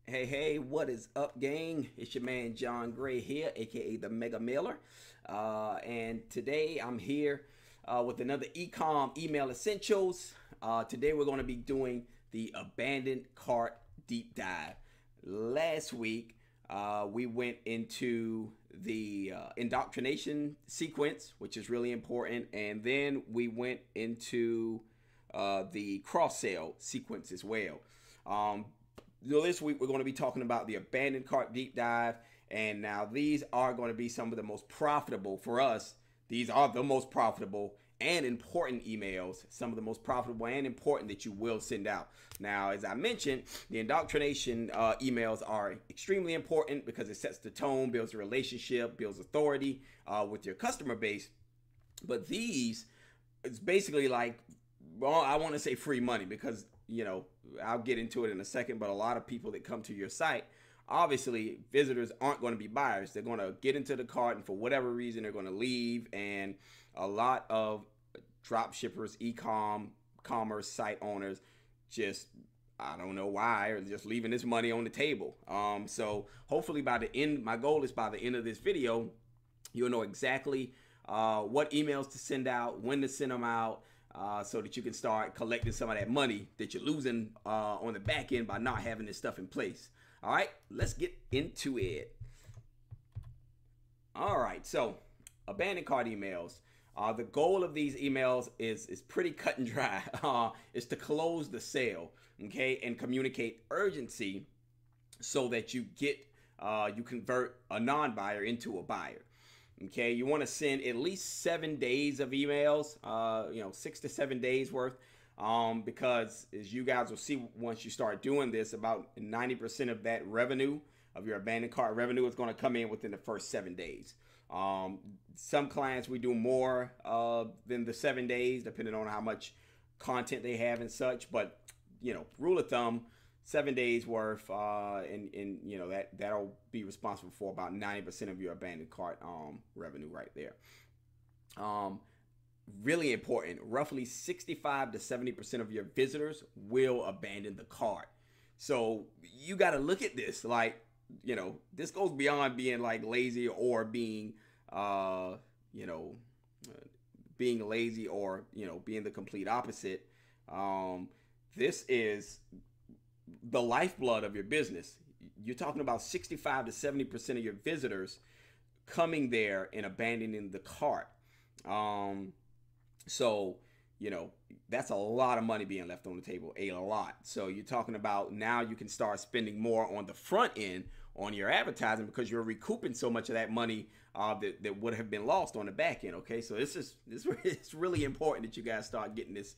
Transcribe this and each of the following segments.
Hey, what is up, gang? It's your man John Gray here, aka the Mega Mailer. And today I'm here with another Ecom Email Essentials. Today we're going to be doing the abandoned cart deep dive. Last week we went into the indoctrination sequence, which is really important, and then we went into the cross sale sequence as well. This week we're going to be talking about the abandoned cart deep dive, and now these are going to be some of the most profitable for us. These are the most profitable and important emails, some of the most profitable and important that you will send out. Now, as I mentioned, the indoctrination emails are extremely important because it sets the tone, builds a relationship, builds authority with your customer base. But these, it's basically like, well, I want to say free money because, I'll get into it in a second, but a lot of people that come to your site, obviously visitors aren't going to be buyers. They're going to get into the cart, and for whatever reason they're going to leave. And a lot of drop shippers, commerce site owners, just, I don't know why, or just leaving this money on the table. So hopefully by the end, my goal is by the end of this video, you'll know exactly what emails to send out, when to send them out, so that you can start collecting some of that money that you're losing on the back end by not having this stuff in place. All right, let's get into it. All right, so abandoned cart emails. The goal of these emails is pretty cut and dry. Is to close the sale, okay, and communicate urgency so that you convert a non-buyer into a buyer. Okay, you want to send at least 7 days of emails, 6 to 7 days worth, because as you guys will see once you start doing this, about 90% of that revenue, of your abandoned cart revenue, is going to come in within the first 7 days. Some clients we do more than the 7 days, depending on how much content they have and such. But rule of thumb, 7 days worth, and that'll be responsible for about 90% of your abandoned cart revenue right there. Really important, roughly 65 to 70% of your visitors will abandon the cart. So you got to look at this like, this goes beyond being like lazy or being being lazy or being the complete opposite. This is the lifeblood of your business. You're talking about 65 to 70% of your visitors coming there and abandoning the cart. So that's a lot of money being left on the table, a lot. So you're talking about now you can start spending more on the front end on your advertising because you're recouping so much of that money that would have been lost on the back end. Okay, so it's really important that you guys start getting this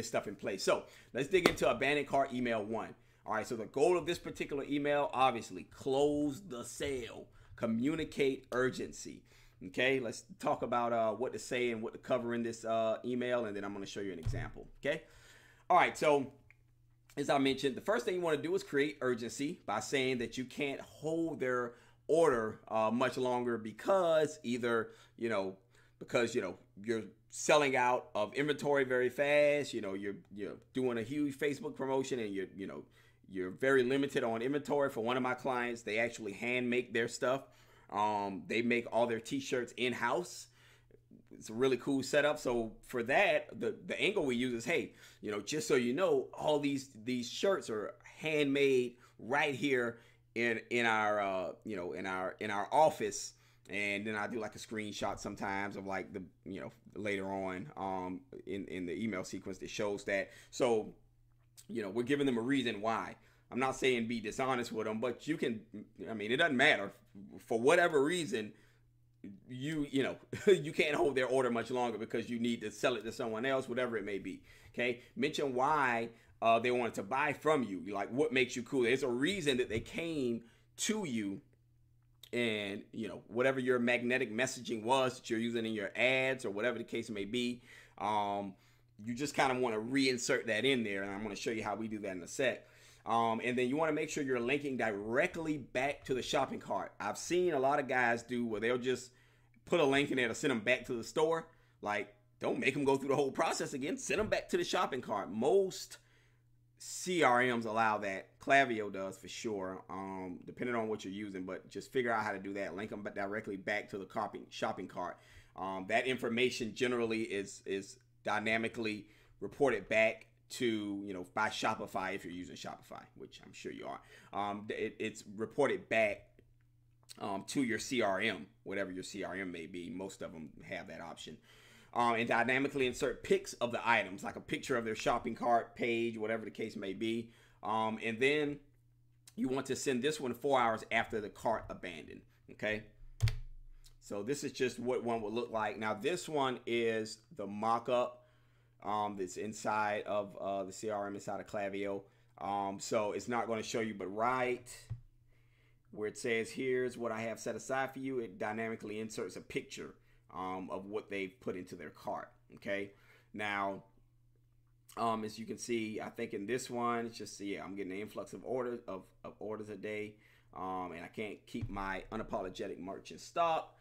stuff in place. So let's dig into abandoned cart email 1. All right, so the goal of this particular email, obviously, close the sale, communicate urgency. Okay, let's talk about what to say and what to cover in this email, and then I'm going to show you an example. Okay, all right, so as I mentioned, the first thing you want to do is create urgency by saying that you can't hold their order much longer because either you're selling out of inventory very fast, you're doing a huge Facebook promotion, and you're very limited on inventory. For one of my clients, they actually hand make their stuff. They make all their t-shirts in-house. It's a really cool setup. So for that, the angle we use is, hey, just so you know, all these shirts are handmade right here in our office. And then I do like a screenshot sometimes of like the later on in the email sequence that shows that. So we're giving them a reason why. I'm not saying be dishonest with them, but it doesn't matter. For whatever reason, you can't hold their order much longer because you need to sell it to someone else, whatever it may be. Okay, mention why they wanted to buy from you, like what makes you cool. There's a reason that they came to you, and whatever your magnetic messaging was that you're using in your ads or whatever the case may be, you just kind of want to reinsert that in there, and I'm going to show you how we do that in a sec. And then you want to make sure you're linking directly back to the shopping cart. I've seen a lot of guys do where they'll just put a link in there to send them back to the store. Like, don't make them go through the whole process again. Send them back to the shopping cart. Most CRMs allow that. Klaviyo does for sure, depending on what you're using, but just figure out how to do that. Link them directly back to the shopping cart. That information generally is dynamically reported back to, you know, by Shopify if you're using Shopify, which I'm sure you are. It's reported back to your CRM, whatever your CRM may be. Most of them have that option. And dynamically insert pics of the items, like a picture of their shopping cart page, whatever the case may be. And then you want to send this one 4 hours after the cart abandoned. Okay. So this is just what one would look like. Now this one is the mock-up that's inside of the CRM, inside of Klaviyo. So it's not going to show you, but right where it says here's what I have set aside for you, it dynamically inserts a picture of what they've put into their cart. Okay. Now, as you can see, I think in this one, it's just, yeah, I'm getting an influx of orders a day. And I can't keep my unapologetic merch in stock.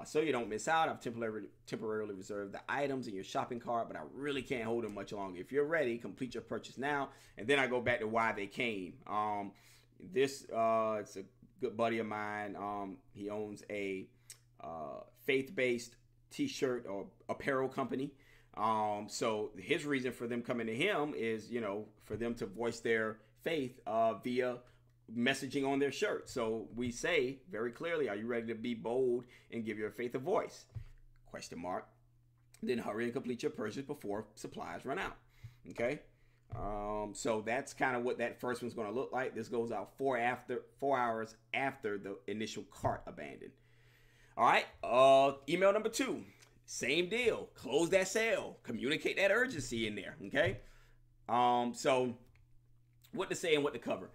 So you don't miss out. I've temporarily reserved the items in your shopping cart, but I really can't hold them much longer. If you're ready, complete your purchase now. And then I go back to why they came. It's a good buddy of mine. He owns a faith-based t-shirt or apparel company. So his reason for them coming to him is, you know, for them to voice their faith via messaging on their shirt. So we say very clearly, are you ready to be bold and give your faith a voice? Question mark. Then hurry and complete your purchase before supplies run out. Okay. So that's kind of what that first one's going to look like. This goes out 4 hours after the initial cart abandoned. All right. Email number 2, same deal. Close that sale. Communicate that urgency in there. Okay. So what to say and what to cover.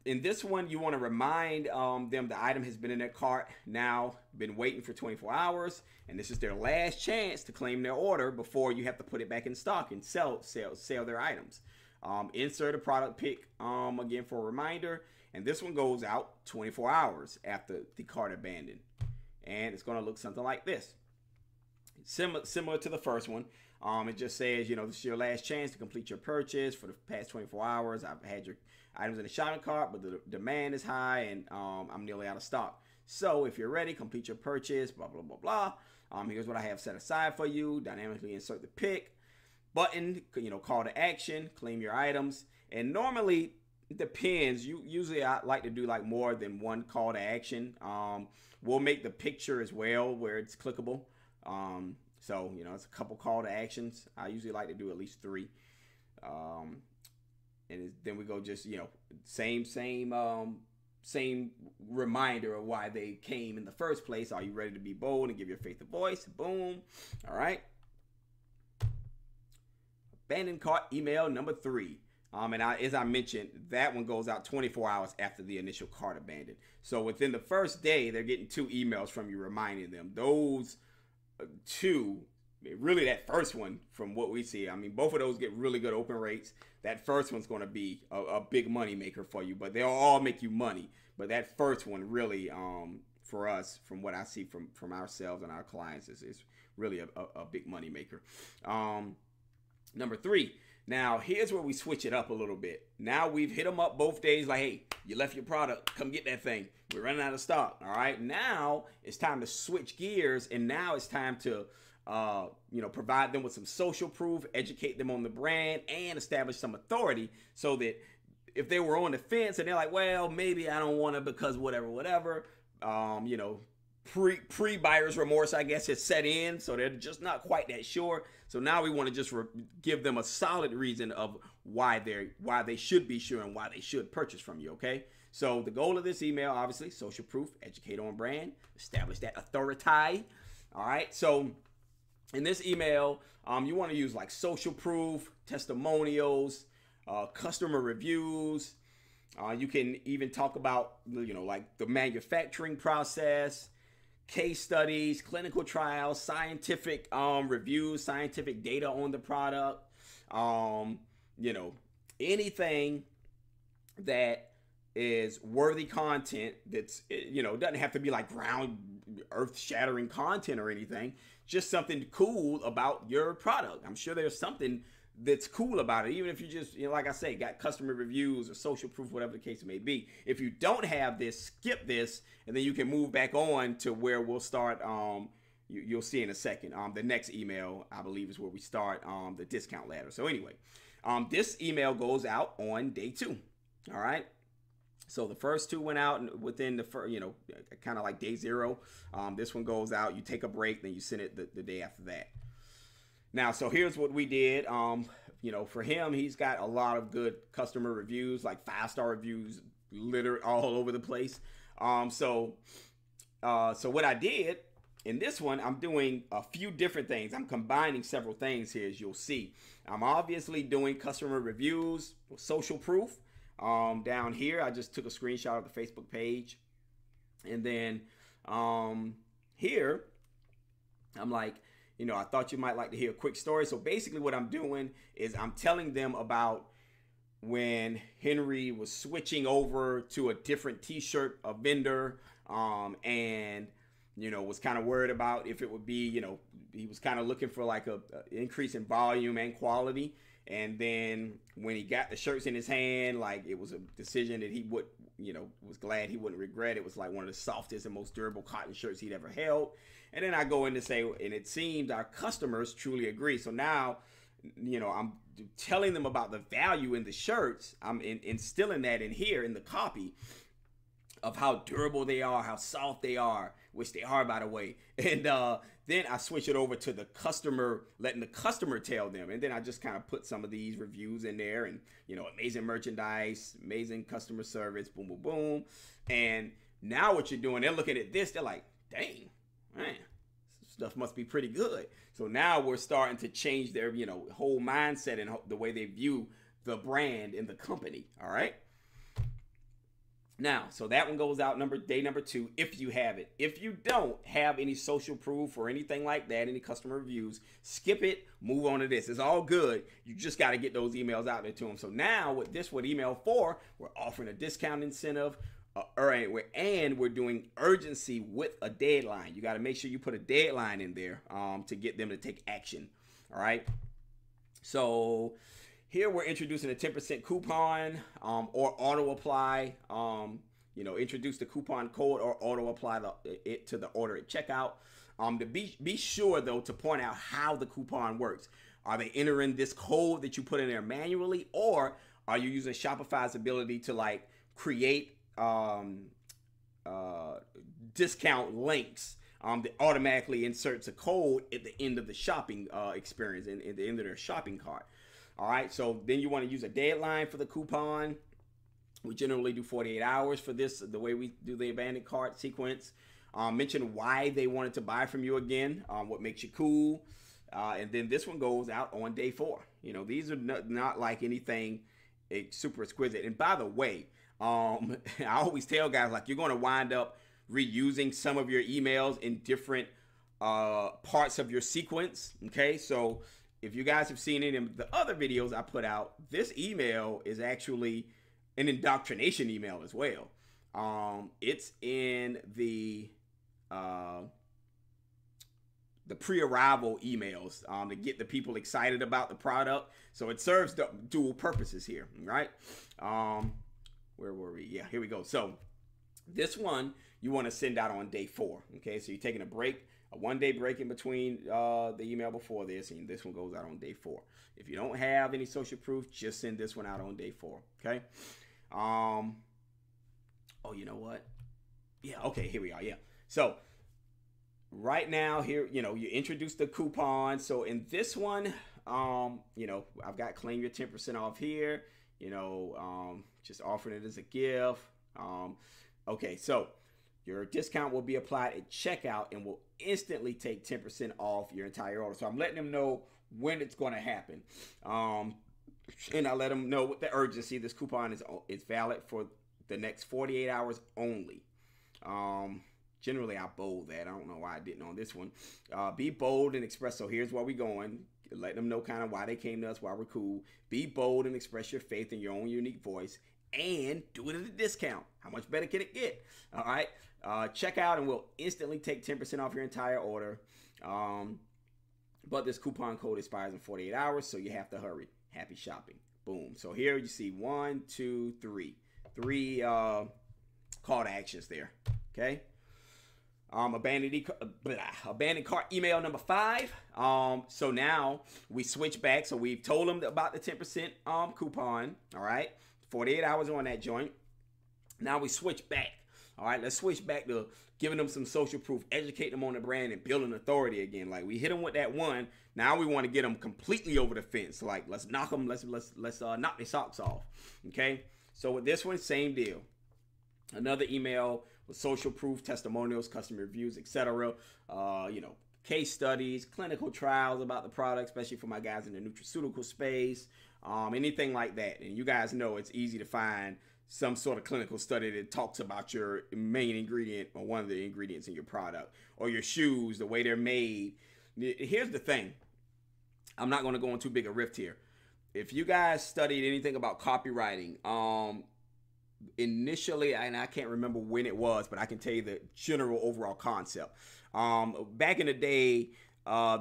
In this one, you want to remind them the item has been in their cart now, been waiting for 24 hours, and this is their last chance to claim their order before you have to put it back in stock and sell their items. Insert a product pic again for a reminder, and this one goes out 24 hours after the cart abandoned, and it's going to look something like this. Similar to the first one. It just says, you know, this is your last chance to complete your purchase. For the past 24 hours, I've had your items in the shopping cart, but the demand is high and I'm nearly out of stock. So if you're ready, complete your purchase, blah, blah, blah, blah. Here's what I have set aside for you. Dynamically insert the pic button, you know, call to action, claim your items. And normally it depends. Usually I like to do like more than one call to action. We'll make the picture as well where it's clickable. So, you know, it's a couple call to actions. I usually like to do at least 3. And then we go just, you know, same reminder of why they came in the first place. Are you ready to be bold and give your faith a voice? Boom. All right. Abandoned cart email number 3. As I mentioned, that one goes out 24 hours after the initial cart abandoned. So within the first day, they're getting 2 emails from you reminding them. Those 2, really that first one from what we see, I mean, both of those get really good open rates. That first one's going to be a big money maker for you, but they'll all make you money. But that first one really, for us, from what I see from ourselves and our clients, is really a big money maker. Number 3. Now, here's where we switch it up a little bit. Now we've hit them up both days like, hey, you left your product. Come get that thing. We're running out of stock. All right. Now it's time to switch gears. And now it's time to, provide them with some social proof, educate them on the brand, and establish some authority so that if they were on the fence and they're like, well, maybe I don't want to because whatever, pre-buyer's remorse, I guess, has set in, so they're just not quite that sure. So now we want to just give them a solid reason of why they should be sure and why they should purchase from you, okay? So the goal of this email, obviously, social proof, educate on brand, establish that authority, all right? So in this email, you want to use like social proof, testimonials, customer reviews. You can even talk about, like the manufacturing process, case studies, clinical trials, scientific reviews, scientific data on the product, anything that is worthy content that's, doesn't have to be like ground earth shattering content or anything, just something cool about your product. I'm sure there's something that's cool about it. Even if you just, like I say, got customer reviews or social proof, whatever the case may be. If you don't have this, skip this, and then you can move back on to where we'll start. You'll see in a second. The next email, I believe, is where we start the discount ladder. So anyway, this email goes out on day 2. All right. So the first 2 went out within the first, kind of like day 0. This one goes out. You take a break, then you send it the day after that. Now, so here's what we did. For him, he's got a lot of good customer reviews, like 5-star reviews, literally all over the place. So what I did in this one, I'm doing a few different things. I'm combining several things here, as you'll see. I'm obviously doing customer reviews, social proof. Down here, I just took a screenshot of the Facebook page. And then here, I'm like, I thought you might like to hear a quick story. So basically what I'm doing is I'm telling them about when Henry was switching over to a different t-shirt, a vendor, and, was kind of worried about if it would be, he was kind of looking for like a increase in volume and quality. And then when he got the shirts in his hand, like it was a decision that he would, was glad he wouldn't regret. It was like one of the softest and most durable cotton shirts he'd ever held. And then I go in to say, and it seems our customers truly agree. So now, I'm telling them about the value in the shirts. I'm instilling that in here in the copy of how durable they are, how soft they are, which they are, by the way. And then I switch it over to the customer, letting the customer tell them. And then I just kind of put some of these reviews in there and, amazing merchandise, amazing customer service, boom, boom, boom. And now what you're doing, they're looking at this, they're like, dang, man, stuff must be pretty good. So now we're starting to change their, whole mindset and the way they view the brand and the company. All right. Now, so that one goes out day number 2, if you have it. If you don't have any social proof or anything like that, any customer reviews, skip it, move on to this. It's all good. You just got to get those emails out there to them. So now with this, with email 4, we're offering a discount incentive, and we're doing urgency with a deadline. You got to make sure you put a deadline in there to get them to take action. All right. So here we're introducing a 10% coupon or auto apply. Introduce the coupon code or auto apply it to the order at checkout. To be sure though to point out how the coupon works. Are they entering this code that you put in there manually, or are you using Shopify's ability to like create discount links that automatically inserts a code at the end of the shopping experience and at the end of their shopping cart? All right, so then you want to use a deadline for the coupon. We generally do 48 hours for this, the way we do the abandoned cart sequence. Mention why they wanted to buy from you again, what makes you cool. And then this one goes out on day 4. These are not like anything super exquisite. And by the way, I always tell guys, like, you're going to wind up reusing some of your emails in different parts of your sequence. Okay, so if you guys have seen it in the other videos I put out, this email is actually an indoctrination email as well. It's in the pre-arrival emails to get the people excited about the product. So it serves the dual purposes here, right? Where were we? Yeah, here we go. So this one you want to send out on day 4. Okay, so you're taking a break, a 1-day break in between the email before this, and this one goes out on day 4. If you don't have any social proof, just send this one out on day 4. Okay. Oh, you know what? Yeah. Okay. Here we are. Yeah. So right now here, you introduce the coupon. So in this one, I've got claim your 10% off here. Just offering it as a gift. Okay. So your discount will be applied at checkout and will instantly take 10% off your entire order. So I'm letting them know when it's going to happen. And I let them know with the urgency, this coupon is valid for the next 48 hours only. Generally, I bold that. I don't know why I didn't on this one. Be bold and express. So here's where we're going. Let them know kind of why they came to us, why we're cool. Be bold and express your faith in your own unique voice. And do it at a discount. How much better can it get? All right. Check out and we'll instantly take 10% off your entire order. but this coupon code expires in 48 hours, so you have to hurry. Happy shopping. Boom. So here you see 1, 2, 3. 3 call to actions there. Okay. Abandoned cart email number 5. So now we switch back. So we've told them about the 10% coupon. All right. 48 hours on that joint. Now we switch back. All right. Let's switch back to giving them some social proof, educate them on the brand, and building authority again. Like we hit them with that one. Now we want to get them completely over the fence. Like let's knock them. Let's knock their socks off. Okay. So with this one, same deal. Another email with social proof, testimonials, customer reviews, etc. Case studies, clinical trials about the product, especially for my guys in the nutraceutical space, anything like that. And you guys know it's easy to find some sort of clinical study that talks about your main ingredient or one of the ingredients in your product, or your shoes, the way they're made. Here's the thing. I'm not going to go on too big a rift here. If you guys studied anything about copywriting, initially, and I can't remember when it was, but I can tell you the general overall concept. Back in the day,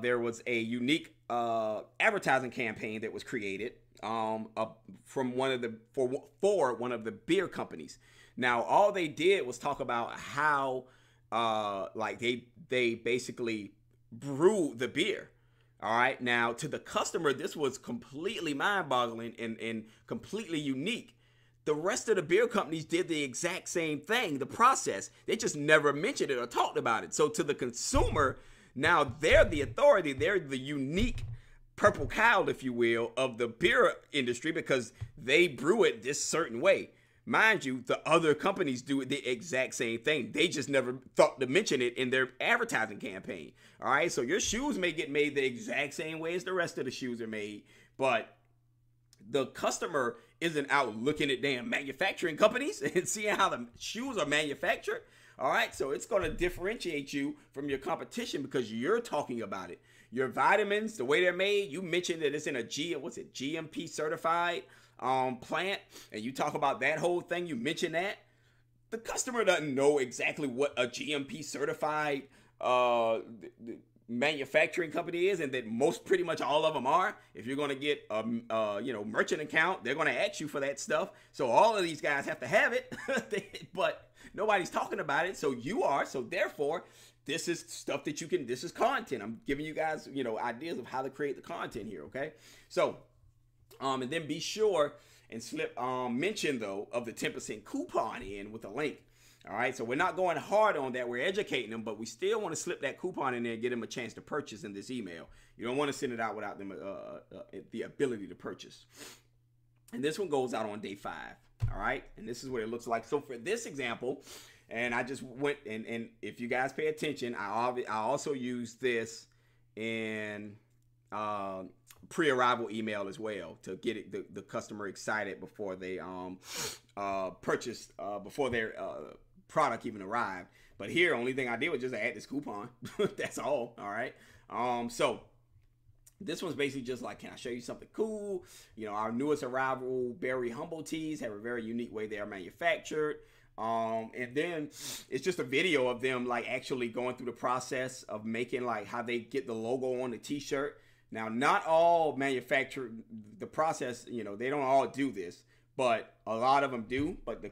there was a unique advertising campaign that was created from one of the for one of the beer companies. Now, all they did was talk about how like they basically brew the beer. All right. Now, to the customer, this was completely mind-boggling and completely unique. The rest of the beer companies did the exact same thing, the process. They just never mentioned it or talked about it. So to the consumer, now they're the authority. They're the unique purple cow, if you will, of the beer industry because they brew it this certain way. Mind you, the other companies do the exact same thing. They just never thought to mention it in their advertising campaign. All right, so your shoes may get made the exact same way as the rest of the shoes are made, but the customer isn't out looking at damn manufacturing companies and seeing how the shoes are manufactured. All right, so it's going to differentiate you from your competition because you're talking about it. Your vitamins, the way they're made, you mentioned that it's in a GMP certified plant, and you talk about that whole thing. You mentioned that. The customer doesn't know exactly what a GMP certified manufacturing company is, and that pretty much all of them are. If you're going to get a merchant account, they're going to ask you for that stuff. So all of these guys have to have it, but nobody's talking about it. So you are. So therefore, this is stuff that you can. This is content. I'm giving you guys ideas of how to create the content here. Okay. So and then be sure and slip mention though of the 10% coupon in with a link. All right, so we're not going hard on that. We're educating them, but we still want to slip that coupon in there and get them a chance to purchase in this email. You don't want to send it out without them the ability to purchase. And this one goes out on day 5. All right, and this is what it looks like. So for this example, and I just went and if you guys pay attention, I also use this in pre-arrival email as well to get the customer excited before they purchase before their product even arrived. But here, only thing I did was just add this coupon. That's all. All right. So this one's basically just like, can I show you something cool? Our newest arrival berry humble teas have a very unique way they are manufactured. And then it's just a video of them like actually going through the process of making like how they get the logo on the t-shirt. Now, not all manufacture the process, they don't all do this, but a lot of them do, but the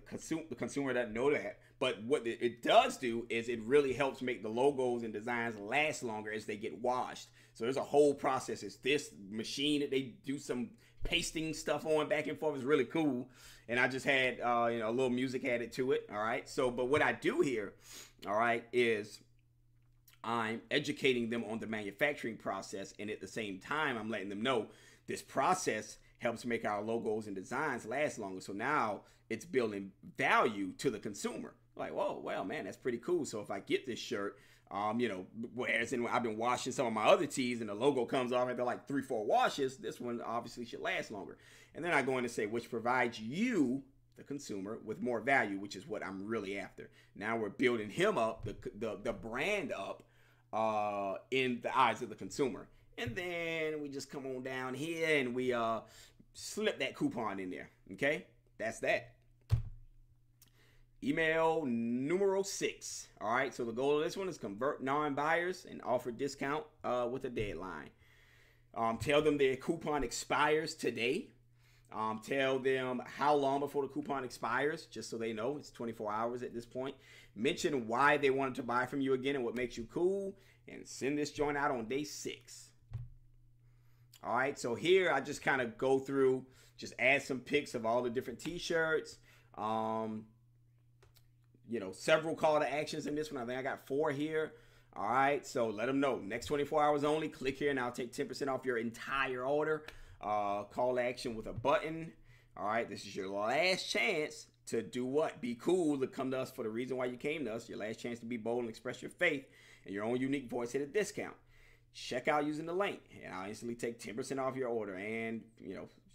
consumer doesn't know that. But what it does do is it really helps make the logos and designs last longer as they get washed. So there's a whole process. It's this machine that they do some pasting stuff on back and forth. Is really cool. And I just had, a little music added to it. All right. So, but what I do here, all right, is I'm educating them on the manufacturing process, and at the same time, I'm letting them know this process helps make our logos and designs last longer. So now it's building value to the consumer. Like, whoa, well, man, that's pretty cool. So if I get this shirt, whereas I've been washing some of my other tees and the logo comes off after like 3-4 washes, this one obviously should last longer. And then I go in and say, which provides you, the consumer, with more value, which is what I'm really after. Now we're building him up, the brand up, in the eyes of the consumer. And then we just come on down here and we slip that coupon in there. Okay, that's that. Email numero 6. All right, so the goal of this one is convert non-buyers and offer discount with a deadline. Tell them their coupon expires today. Tell them how long before the coupon expires, just so they know. It's 24 hours at this point. Mention why they wanted to buy from you again and what makes you cool. And send this joint out on day 6. All right, so here I just kind of go through, just add some pics of all the different t-shirts. Several call to actions in this one. I think I got 4 here. All right, so let them know. Next 24 hours only. Click here and I'll take 10% off your entire order. Call to action with a button. All right, this is your last chance to do what? Be cool, to come to us for the reason why you came to us. Your last chance to be bold and express your faith and your own unique voice at a discount. Check out using the link and I'll instantly take 10% off your order. And,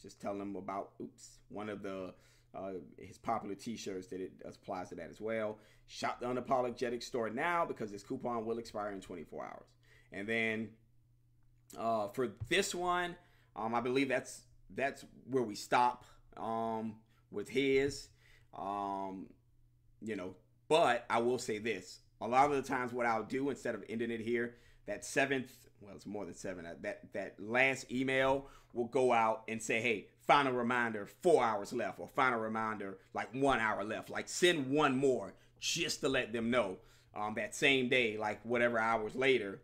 just tell them about, one of the his popular t-shirts that it applies to that as well. Shop the Unapologetic store now because this coupon will expire in 24 hours. And then for this one, I believe that's where we stop with his. But I will say this. A lot of the times what I'll do instead of ending it here, that 7th, well, it's more than 7, that last email will go out and say, hey, final reminder, 4 hours left, or final reminder, like 1 hour left. Like send one more just to let them know that same day, like whatever hours later,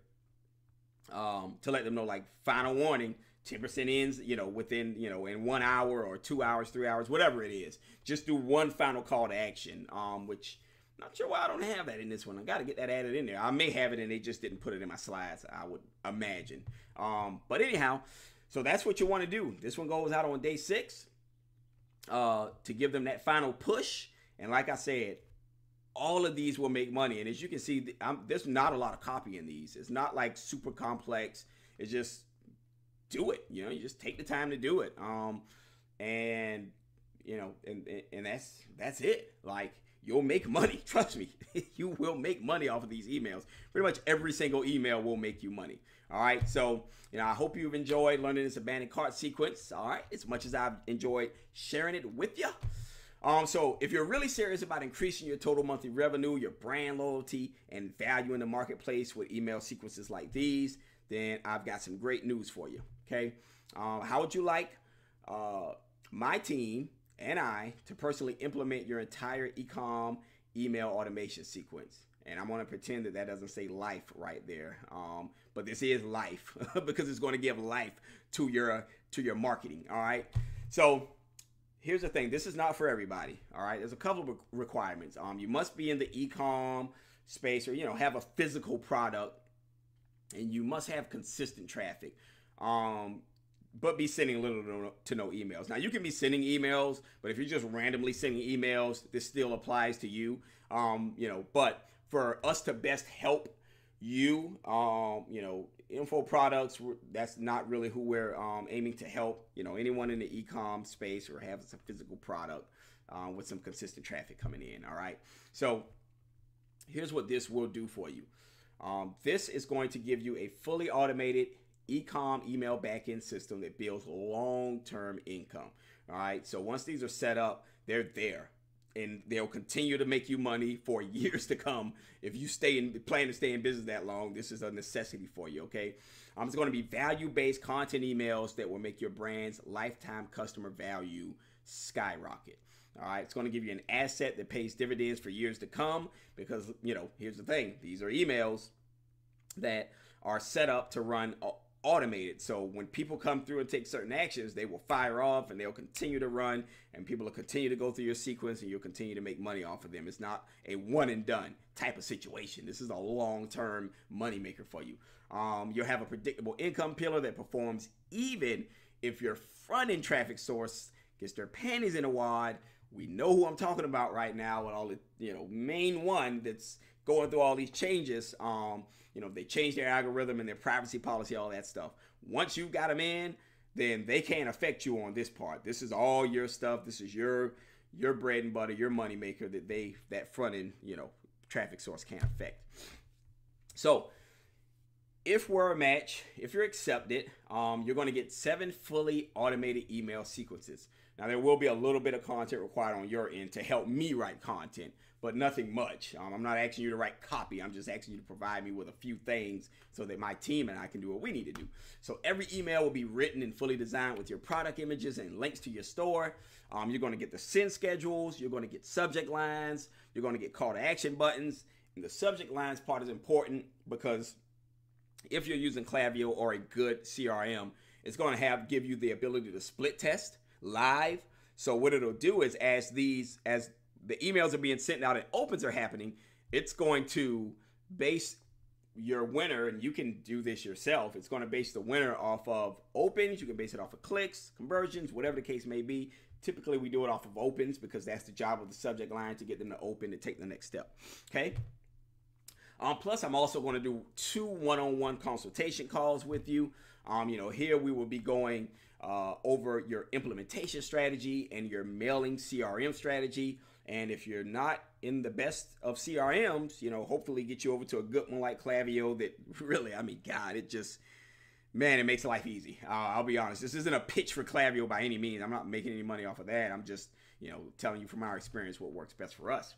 to let them know, like, final warning, 10% ends, within, in 1 hour or 2 hours, 3 hours, whatever it is. Just do one final call to action, which I'm not sure why I don't have that in this one. I got to get that added in there. I may have it and they just didn't put it in my slides, I would imagine. But anyhow, so that's what you want to do. This one goes out on day 6 to give them that final push. And like I said, all of these will make money. And as you can see, there's not a lot of copy in these. It's not like super complex. It's just do it. You just take the time to do it. And that's it. Like, you'll make money. Trust me. You will make money off of these emails. Pretty much every single email will make you money. All right. So, I hope you've enjoyed learning this abandoned cart sequence. All right. As much as I've enjoyed sharing it with you. So if you're really serious about increasing your total monthly revenue, your brand loyalty, and value in the marketplace with email sequences like these, then I've got some great news for you. Okay. How would you like my team and I to personally implement your entire e-com email automation sequence? And I'm going to pretend that doesn't say life right there. But this is life because it's going to give life to your marketing. All right. So here's the thing. This is not for everybody. All right. There's a couple of requirements. You must be in the e-com space or, have a physical product, and you must have consistent traffic. But be sending little to no emails. Now, you can be sending emails, but if you're just randomly sending emails, this still applies to you. But for us to best help you, info products, that's not really who we're aiming to help. Anyone in the e-com space or have a physical product with some consistent traffic coming in. All right. So here's what this will do for you. This is going to give you a fully automated e-com email backend system that builds long-term income. All right. So once these are set up, they're there and they'll continue to make you money for years to come. If you plan to stay in business that long, this is a necessity for you. Okay. It's going to be value-based content emails that will make your brand's lifetime customer value skyrocket. All right. It's going to give you an asset that pays dividends for years to come because, here's the thing. These are emails that are set up to run automated. So when people come through and take certain actions, they will fire off and they'll continue to run, and people will continue to go through your sequence and you'll continue to make money off of them. It's not a one and done type of situation. This is a long-term money maker for you. You'll have a predictable income pillar that performs even if your front-end traffic source gets their panties in a wad. We know who I'm talking about right now with all the, main one that's going through all these changes. They change their algorithm and their privacy policy, all that stuff. Once you've got them in, then they can't affect you on this part. This is all your stuff. This is your bread and butter, your money maker that front end, traffic source can't affect. So if we're a match, if you're accepted, you're going to get 7 fully automated email sequences. Now, there will be a little bit of content required on your end to help me write content, but nothing much. I'm not asking you to write copy. I'm just asking you to provide me with a few things so that my team and I can do what we need to do. So every email will be written and fully designed with your product images and links to your store. You're going to get the send schedules. You're going to get subject lines. You're going to get call to action buttons. And the subject lines part is important because if you're using Klaviyo or a good CRM, it's going to give you the ability to split test live. So what it'll do is as the emails are being sent out and opens are happening, it's going to base your winner, and you can do this yourself. It's going to base the winner off of opens. You can base it off of clicks, conversions, whatever the case may be. Typically, we do it off of opens because that's the job of the subject line, to get them to open and take the next step. Okay. Plus, I'm also going to do 2 one-on-one consultation calls with you. Here we will be going over your implementation strategy and your mailing CRM strategy. And if you're not in the best of CRMs, hopefully get you over to a good one like Klaviyo that really, God, it makes life easy. I'll be honest. This isn't a pitch for Klaviyo by any means. I'm not making any money off of that. I'm just, telling you from our experience what works best for us.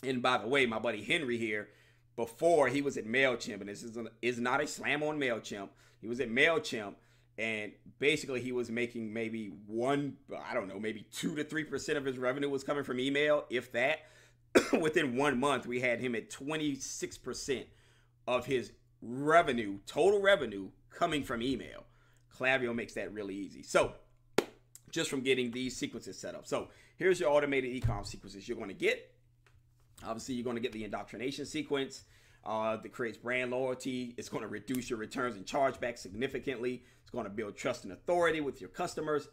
And by the way, my buddy Henry here, before he was at MailChimp, and this is not a slam on MailChimp. He was at MailChimp, and basically he was making maybe 2 to 3% of his revenue was coming from email, if that. Within 1 month, we had him at 26% of his revenue, total revenue, coming from email. Klaviyo makes that really easy. So just from getting these sequences set up. So here's your automated e-com sequences you're going to get. Obviously, you're going to get the indoctrination sequence that creates brand loyalty. It's going to reduce your returns and chargebacks significantly. It's going to build trust and authority with your customers,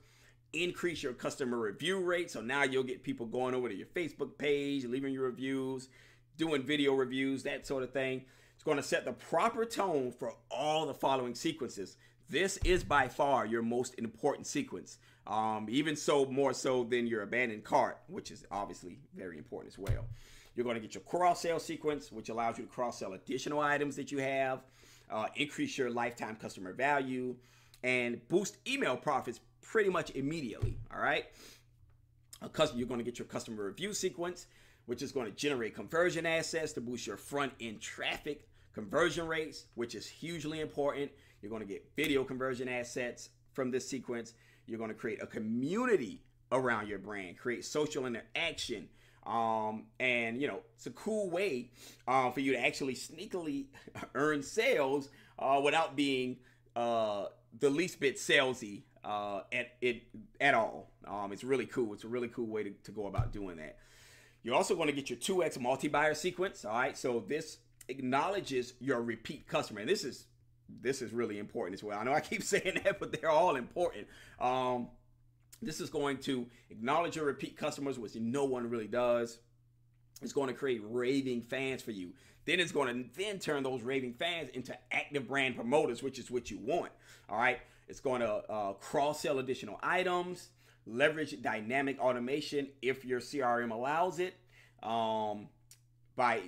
increase your customer review rate. So now you'll get people going over to your Facebook page, leaving your reviews, doing video reviews, that sort of thing. It's going to set the proper tone for all the following sequences. This is by far your most important sequence, even more so than your abandoned cart, which is obviously very important as well. You're going to get your cross-sell sequence, which allows you to cross-sell additional items that you have, increase your lifetime customer value, and boost email profits pretty much immediately, all right? You're going to get your customer review sequence, which is going to generate conversion assets to boost your front-end traffic conversion rates, which is hugely important. You're going to get video conversion assets from this sequence. You're going to create a community around your brand, create social interaction, and it's a cool way for you to actually sneakily earn sales without being the least bit salesy at all. It's really cool. It's a really cool way to go about doing that. You're also going to get your 2x multi-buyer sequence. All right, so this acknowledges your repeat customer, and this is really important as well. I know I keep saying that, but they're all important. This is going to acknowledge your repeat customers, which no one really does. It's going to create raving fans for you. Then it's going to turn those raving fans into active brand promoters, which is what you want. All right. It's going to cross-sell additional items, leverage dynamic automation if your CRM allows it, by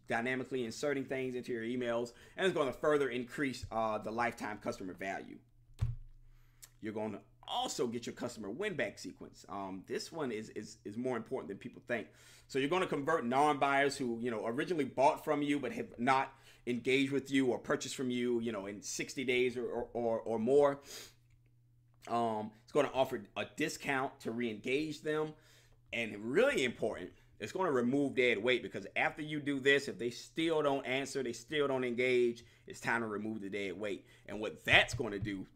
dynamically inserting things into your emails, and it's going to further increase the lifetime customer value. You're going to also get your customer win-back sequence. This one is more important than people think. So you're going to convert non-buyers who originally bought from you but have not engaged with you or purchased from you in 60 days or more. It's going to offer a discount to re-engage them, and really important, it's going to remove dead weight, because after you do this, if they still don't answer, they still don't engage, it's time to remove the dead weight. And what that's going to do,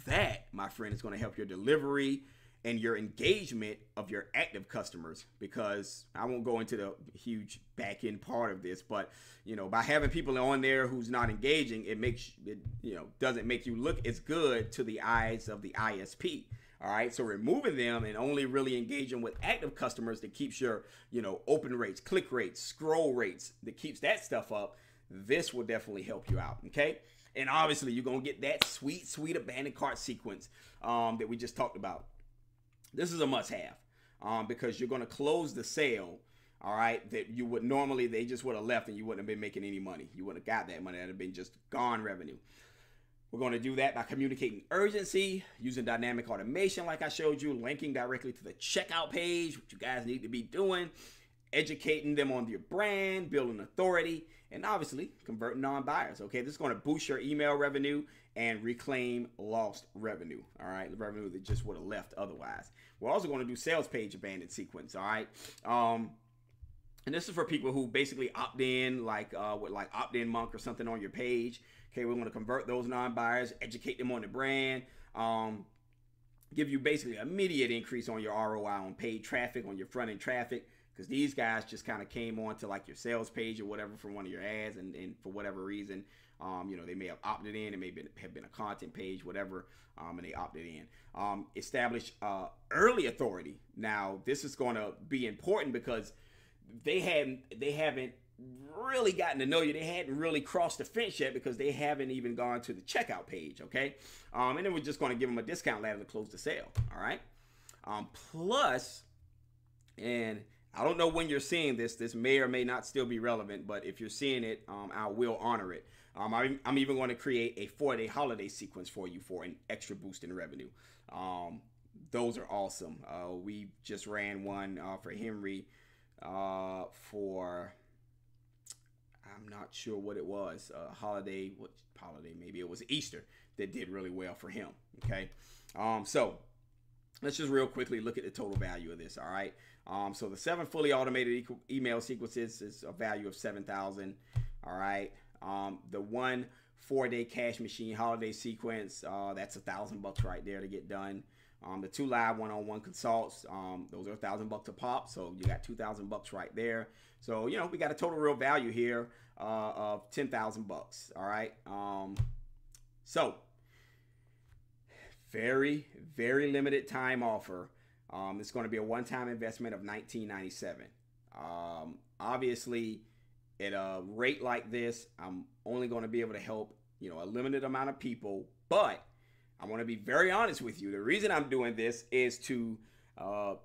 that, my friend, is going to help your delivery and your engagement of your active customers, because I won't go into the huge back end part of this, but by having people on there who's not engaging, it doesn't make you look as good to the eyes of the ISP. All right, so removing them and only really engaging with active customers that keeps your open rates, click rates, scroll rates, that keeps that stuff up, this will definitely help you out. Okay. And obviously, you're going to get that sweet abandoned cart sequence that we just talked about. This is a must-have because you're going to close the sale, all right, that you would normally, they just would have left and you wouldn't have been making any money. You wouldn't have got that money. That would have been just gone revenue. We're going to do that by communicating urgency, using dynamic automation like I showed you, linking directly to the checkout page, which you guys need to be doing, educating them on your brand, building authority, and obviously converting non-buyers. Okay, this is going to boost your email revenue and reclaim lost revenue. All right, the revenue that just would have left otherwise. We're also going to do sales page abandoned sequence. All right. And this is for people who basically opt in, like with like opt-in monk or something on your page. Okay, we're going to convert those non-buyers, educate them on the brand, give you basically an immediate increase on your ROI on paid traffic, on your front-end traffic, because these guys just kind of came on to like your sales page or whatever from one of your ads, and for whatever reason, you know, they may have opted in, it may have been a content page, whatever, and they opted in. Establish early authority. Now, this is going to be important because they haven't really gotten to know you. They hadn't really crossed the fence yet because they haven't even gone to the checkout page. Okay, and then we're just going to give them a discount ladder to close the sale. All right. Plus, and I don't know when you're seeing this. This may or may not still be relevant, but if you're seeing it, I will honor it. I'm even going to create a 4-day holiday sequence for you for an extra boost in revenue. Those are awesome. We just ran one for Henry for, I'm not sure what it was, holiday, maybe it was Easter, that did really well for him. Okay, so let's just real quickly look at the total value of this. All right, so the 7 fully automated email sequences is a value of $7,000. All right, the 1 4-day cash machine holiday sequence, that's $1,000 right there to get done. The 2 live one-on-one consults, those are $1,000 a pop, so you got $2,000 right there. So, you know, we got a total real value here of $10,000. All right. So very, very limited time offer. It's going to be a one-time investment of $19.97. Obviously, at a rate like this, I'm only going to be able to help, you know, a limited amount of people, but I want to be very honest with you. The reason I'm doing this is to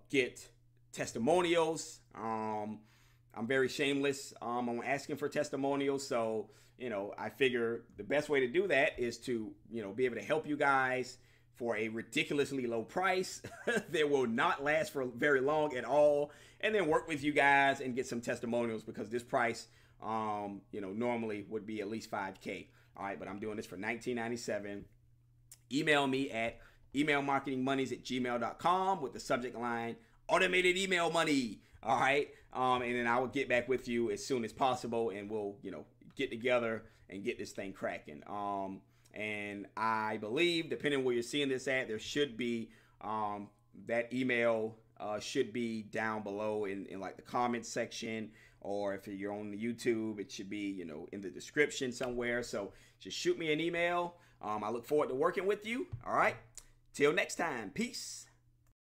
get testimonials. I'm very shameless. I'm asking for testimonials. So, you know, I figure the best way to do that is to, you know, be able to help you guys for a ridiculously low price that will not last for very long at all, and then work with you guys and get some testimonials, because this price, you know, normally would be at least $5K. All right, but I'm doing this for $19.97. Email me at emailmarketingmonies@gmail.com with the subject line automated email money. All right, and then I will get back with you as soon as possible, and we'll, you know, get together and get this thing cracking. And I believe, depending on where you're seeing this at, there should be that email should be down below in like the comments section, or if you're on the YouTube, it should be, you know, in the description somewhere. So just shoot me an email. I look forward to working with you. All right. Till next time. Peace.